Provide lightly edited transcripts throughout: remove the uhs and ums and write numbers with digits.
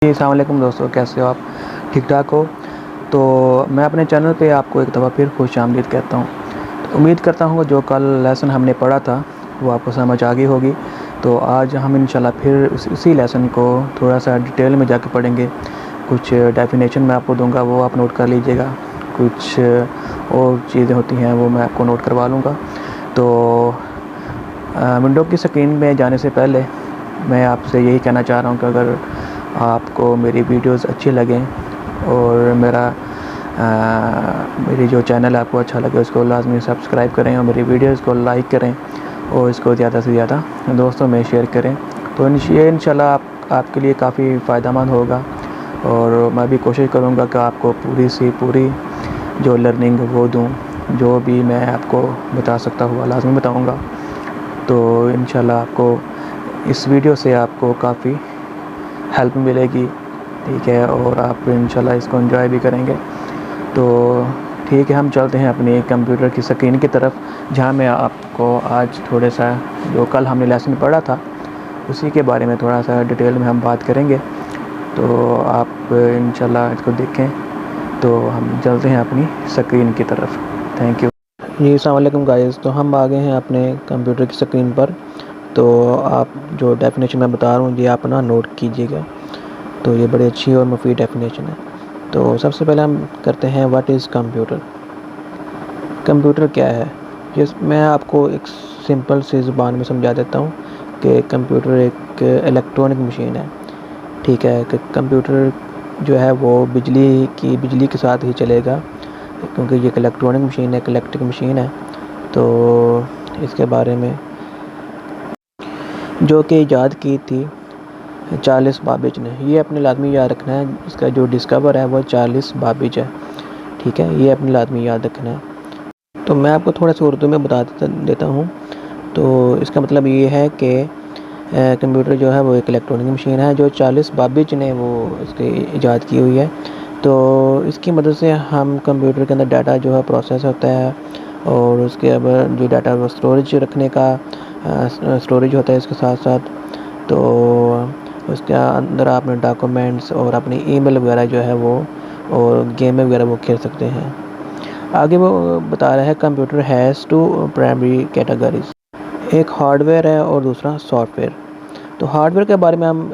जी अस्सलाम वालेकुम दोस्तों, कैसे हो आप? ठीक ठाक हो? तो मैं अपने चैनल पे आपको एक दफ़ा फिर खुशामदीद कहता हूँ। तो उम्मीद करता हूँ जो कल लेसन हमने पढ़ा था वो आपको समझ आ गई होगी। तो आज हम इंशाल्लाह फिर उसी लेसन को थोड़ा सा डिटेल में जाके पढ़ेंगे। कुछ डेफिनेशन मैं आपको दूंगा, वो आप नोट कर लीजिएगा। कुछ और चीज़ें होती हैं वो मैं आपको नोट करवा लूँगा। तो विंडो की स्क्रीन में जाने से पहले मैं आपसे यही कहना चाह रहा हूँ कि अगर आपको मेरी वीडियोस अच्छी लगें और मेरी जो चैनल आपको अच्छा लगे उसको लाजमी सब्सक्राइब करें और मेरी वीडियोस को लाइक करें और इसको ज़्यादा से ज़्यादा दोस्तों में शेयर करें। तो ये इंशाल्लाह आपके लिए काफ़ी फ़ायदेमंद होगा और मैं भी कोशिश करूँगा कि आपको पूरी से पूरी जो लर्निंग वो दूँ। जो भी मैं आपको बता सकता हूँ लाजमी बताऊँगा। तो इंशाल्लाह आपको इस वीडियो से आपको काफ़ी हेल्प मिलेगी, ठीक है, और आप इंशाल्लाह इसको एंजॉय भी करेंगे। तो ठीक है, हम चलते हैं अपनी कंप्यूटर की स्क्रीन की तरफ, जहां मैं आपको आज थोड़ा सा जो कल हमने लेसन पढ़ा था उसी के बारे में थोड़ा सा डिटेल में हम बात करेंगे। तो आप इंशाल्लाह इसको देखें। तो हम चलते हैं अपनी स्क्रीन की तरफ। थैंक यू जी। अस्सलाम वालेकुम गाइस, तो हम आ गए हैं अपने कंप्यूटर की स्क्रीन पर। तो आप जो डेफिनेशन मैं बता रहा हूँ ये आप ना नोट कीजिएगा। तो ये बड़ी अच्छी और मुफीद डेफिनेशन है। तो सबसे पहले हम करते हैं व्हाट इज़ कंप्यूटर। कंप्यूटर क्या है? ये मैं आपको एक सिंपल सी ज़ुबान में समझा देता हूँ कि कंप्यूटर एक इलेक्ट्रॉनिक मशीन है, ठीक है। कि कंप्यूटर जो है वो बिजली के साथ ही चलेगा, क्योंकि ये एक इलेक्ट्रॉनिक मशीन है, एक इलेक्ट्रिक मशीन है। तो इसके बारे में जो कि ईजाद की थी चार्ल्स बाबेज ने, ये अपने लाजमी याद रखना है। इसका जो डिस्कवर है वो चार्ल्स बाबेज है, ठीक है, ये अपने लाजमी याद रखना है। तो मैं आपको थोड़ा सा उर्दू में बता देता हूँ। तो इसका मतलब ये है कि कंप्यूटर जो है वो एक इलेक्ट्रॉनिक मशीन है जो चार्ल्स बाबेज ने वो इसकी ईजाद की हुई है। तो इसकी मदद से हम कंप्यूटर के अंदर डाटा जो है प्रोसेस होता है और उसके अब जो डाटा वो स्टोरेज रखने का स्टोरेज होता है इसके साथ साथ। तो उसके अंदर आप अपने डॉक्यूमेंट्स और अपनी ईमेल वगैरह जो है वो और गेम वगैरह वो खेल सकते हैं। आगे वो बता रहा है computer has two primary categories, एक हार्डवेयर है और दूसरा सॉफ्टवेयर। तो हार्डवेयर के बारे में हम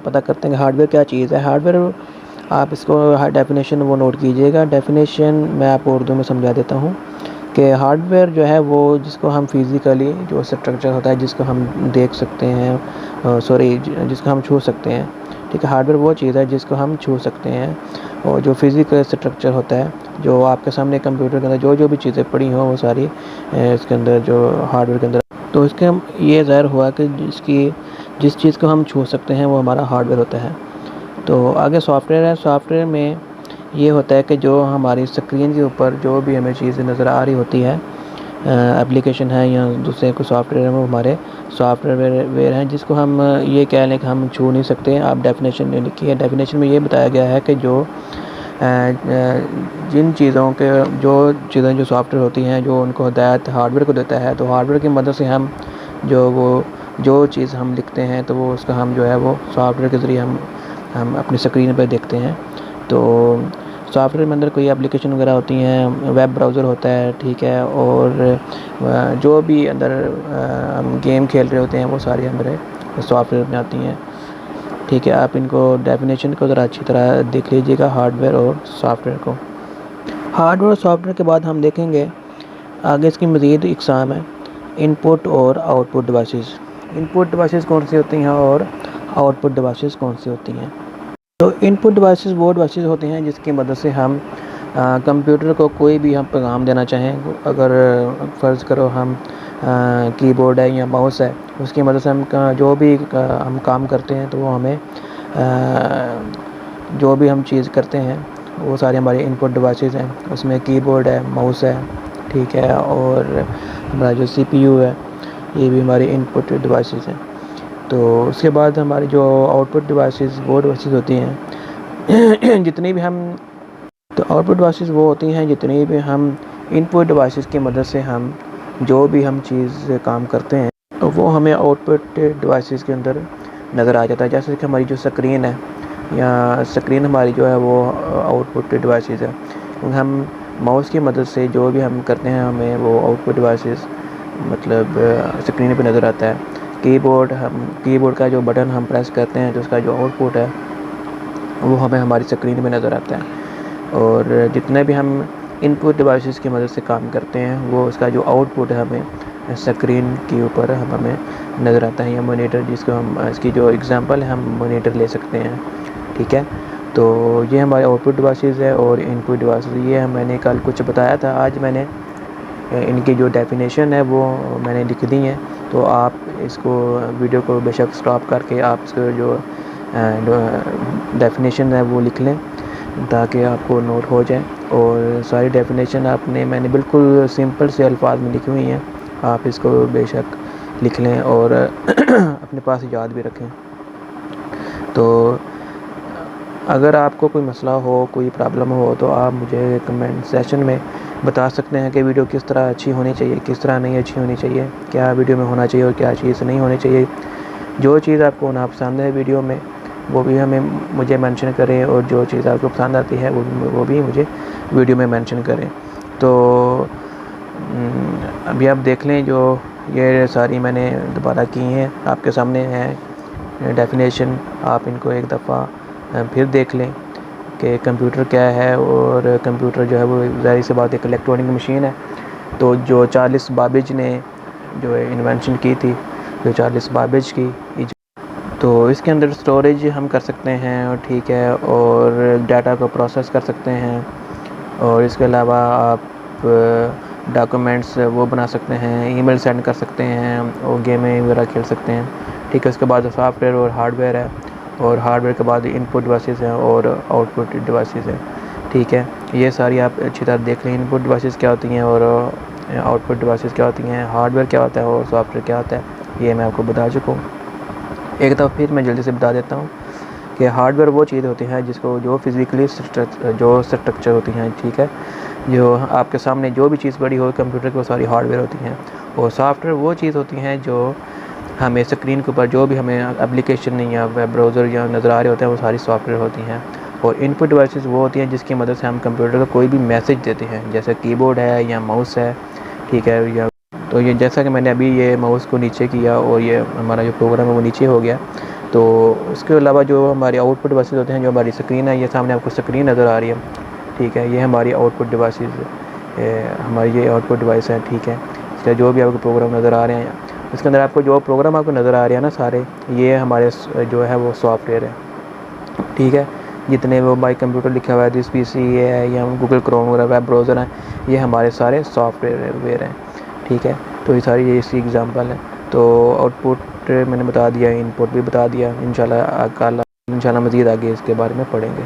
पता करते हैं कि हार्डवेयर क्या चीज़ है। हार्डवेयर आप इसको डेफिनेशन वो नोट कीजिएगा। डेफिनेशन मैं आपको उर्दू में समझा देता हूँ कि हार्डवेयर जो है वो जिसको हम फिज़िकली जो स्ट्रक्चर होता है जिसको हम देख सकते हैं, जिसको हम छू सकते हैं, ठीक है। हार्डवेयर वो चीज़ है जिसको हम छू सकते हैं और जो फिज़िकल स्ट्रक्चर होता है जो आपके सामने कंप्यूटर के अंदर जो भी चीज़ें पड़ी हों वो सारी इसके अंदर जो हार्डवेयर के अंदर। तो इसके हम ये ज़ाहिर हुआ कि जिस चीज़ को हम छू सकते हैं वो हमारा हार्डवेयर होता है। तो आगे सॉफ्टवेयर है। सॉफ्टवेयर में ये होता है कि जो हमारी स्क्रीन के ऊपर जो भी हमें चीज़ें नज़र आ रही होती है, एप्लीकेशन है या दूसरे कोई सॉफ्टवेयर है, वो हमारे सॉफ्टवेयर हैं जिसको हम ये कह लें कि हम छू नहीं सकते। आप डेफिनेशन में लिखी है। डेफिनेशन में ये बताया गया है कि जिन चीज़ों के जो सॉफ्टवेयर होती हैं जो उनको हिदायत हार्डवेयर को देता है, तो हार्डवेयर की मदद से हम जो चीज़ हम लिखते हैं तो वो उसका हम जो है वो सॉफ्टवेयर के ज़रिए हम अपनी स्क्रीन पर देखते हैं। तो सॉफ्टवेयर में अंदर कोई एप्लीकेशन वगैरह होती हैं, वेब ब्राउज़र होता है, ठीक है, और जो भी अंदर हम गेम खेल रहे होते हैं वो सारी हमारे सॉफ्टवेयर में आती हैं, ठीक है। आप इनको डेफिनेशन को ज़रा अच्छी तरह देख लीजिएगा, हार्डवेयर और सॉफ्टवेयर को। हार्डवेयर और सॉफ्टवेयर के बाद हम देखेंगे आगे इसकी मज़ीद इक़साम है, इनपुट और आउटपुट डिवाइसेस। इनपुट डिवाइसेस कौन सी होती हैं और आउटपुट डिवाइसेस कौन सी होती हैं? तो इनपुट डिवाइसेस वो डिवाइसेस होते हैं जिसकी मदद से हम कंप्यूटर को कोई भी हम पैगाम देना चाहें। अगर फ़र्ज़ करो हम कीबोर्ड है या माउस है, उसकी मदद से हम जो भी हम काम करते हैं तो वो हमें जो भी हम चीज़ करते हैं वो सारे हमारे इनपुट डिवाइसेस हैं। उसमें कीबोर्ड है, माउस है, ठीक है, और हमारा जो सीपीयू है ये भी हमारे इनपुट डिवाइसेस हैं। तो उसके बाद हमारी जो आउटपुट डिवाइसेस वो डिवाइसेस होती हैं जितनी भी हम तो आउटपुट डिवाइसेस वो होती हैं जितनी भी हम इनपुट डिवाइसेस की मदद से हम जो भी हम चीज़ काम करते हैं तो वो हमें आउटपुट डिवाइसेस के अंदर नज़र आ जाता है। जैसे कि हमारी जो स्क्रीन है या स्क्रीन हमारी जो है वो आउटपुट डिवाइसेस है। हम माउस की मदद से जो भी हम करते हैं हमें वो आउटपुट डिवाइसेस मतलब स्क्रीन पे नज़र आता है। कीबोर्ड का जो बटन हम प्रेस करते हैं तो उसका जो आउटपुट है वो हमें हमारी स्क्रीन पे नज़र आता है। और जितने भी हम इनपुट डिवाइसेस की मदद से काम करते हैं वो उसका जो आउटपुट है हमें स्क्रीन के ऊपर हमें नज़र आता है। या मॉनिटर, जिसको हम इसकी जो एग्जांपल है हम मॉनिटर ले सकते हैं, ठीक है। तो ये हमारे आउटपुट डिवाइसेस है और इनपुट डिवाइसेस ये मैंने कल कुछ बताया था। आज मैंने इनकी जो डेफिनेशन है वो मैंने लिख दी है। तो आप इसको वीडियो को बेशक स्टॉप करके आप इसको जो डेफिनेशन है वो लिख लें ताकि आपको नोट हो जाए। और सारी डेफिनेशन मैंने बिल्कुल सिंपल से अल्फाज में लिखी हुई हैं, आप इसको बेशक लिख लें और अपने पास याद भी रखें। तो अगर आपको कोई मसला हो, कोई प्रॉब्लम हो तो आप मुझे कमेंट सेशन में बता सकते हैं कि वीडियो किस तरह अच्छी होनी चाहिए, किस तरह नहीं अच्छी होनी चाहिए, क्या वीडियो में होना चाहिए और क्या चीज़ नहीं होनी चाहिए। जो चीज़ आपको ना पसंद है वीडियो में वो भी मुझे मेंशन करें और जो चीज़ आपको पसंद आती है वो भी मुझे वीडियो में मेंशन करें। तो अभी आप देख लें, जो ये सारी मैंने दोबारा की हैं आपके सामने हैं डेफिनेशन। आप इनको एक दफ़ा फिर देख लें कि कंप्यूटर क्या है। और कंप्यूटर जो है वो ज़ाहिर सी बात एक इलेक्ट्रॉनिक मशीन है। तो जो चार्ल्स बाबेज ने जो इन्वेंशन की थी, जो चार्ल्स बाबेज की, तो इसके अंदर स्टोरेज हम कर सकते हैं और ठीक है, और डाटा को प्रोसेस कर सकते हैं। और इसके अलावा आप डॉक्यूमेंट्स वो बना सकते हैं, ईमेल सेंड कर सकते हैं और गेमें वगैरह खेल सकते हैं, ठीक है। उसके बाद सॉफ्टवेयर और हार्डवेयर है, और हार्डवेयर के बाद इनपुट डिवाइसेस हैं और आउटपुट डिवाइसेस हैं, ठीक है। ये सारी आप अच्छी तरह देख लें, इनपुट डिवाइसेस क्या होती हैं और आउटपुट डिवाइसेस क्या होती हैं, हार्डवेयर क्या होता है और सॉफ्टवेयर क्या होता है, ये मैं आपको बता चुका हूँ। एक दफ़ा फिर मैं जल्दी से बता देता हूँ कि हार्डवेयर वो चीज़ होती है जिसको जो फिज़िकली जो स्ट्रक्चर होती हैं, ठीक है, जो आपके सामने जो भी चीज़ पड़ी हो कंप्यूटर की वो सारी हार्डवेयर होती हैं। और सॉफ्टवेयर वो चीज़ होती हैं जो हमें स्क्रीन के ऊपर जो भी हमें एप्लीकेशन या वेब ब्राउज़र या नज़र आ रहे होते हैं वो सारी सॉफ्टवेयर होती हैं। और इनपुट डिवाइसेस वो होती हैं जिसकी मदद से हम कंप्यूटर को कोई भी मैसेज देते हैं, जैसे कीबोर्ड है या माउस है, ठीक है। या तो ये जैसा कि मैंने अभी ये माउस को नीचे किया और ये हमारा जो प्रोग्राम है वो नीचे हो गया। तो उसके अलावा जो हमारे आउटपुट डिवाइसेस होते हैं, जो हमारी स्क्रीन है, ये सामने आपको स्क्रीन नज़र आ रही है, ठीक है, ये हमारी आउटपुट डिवाइसेस हमारी ये आउटपुट डिवाइस है, ठीक है। इसका जो भी आपको प्रोग्राम नज़र आ रहे हैं, इसके अंदर आपको जो प्रोग्राम आपको नज़र आ रहे हैं ना सारे, ये हमारे जो है वो सॉफ्टवेयर है, ठीक है। जितने वो बाई कंप्यूटर लिखा हुआ है, दिस PC है या गूगल क्रोम वगैरह वेब ब्राउज़र हैं, ये हमारे सारे सॉफ्टवेयर हैं, ठीक है। तो ये सारी ये इसकी एग्जांपल है। तो आउटपुट मैंने बता दिया, इनपुट भी बता दिया। इंशाल्लाह मज़ीद आगे इसके बारे में पढ़ेंगे।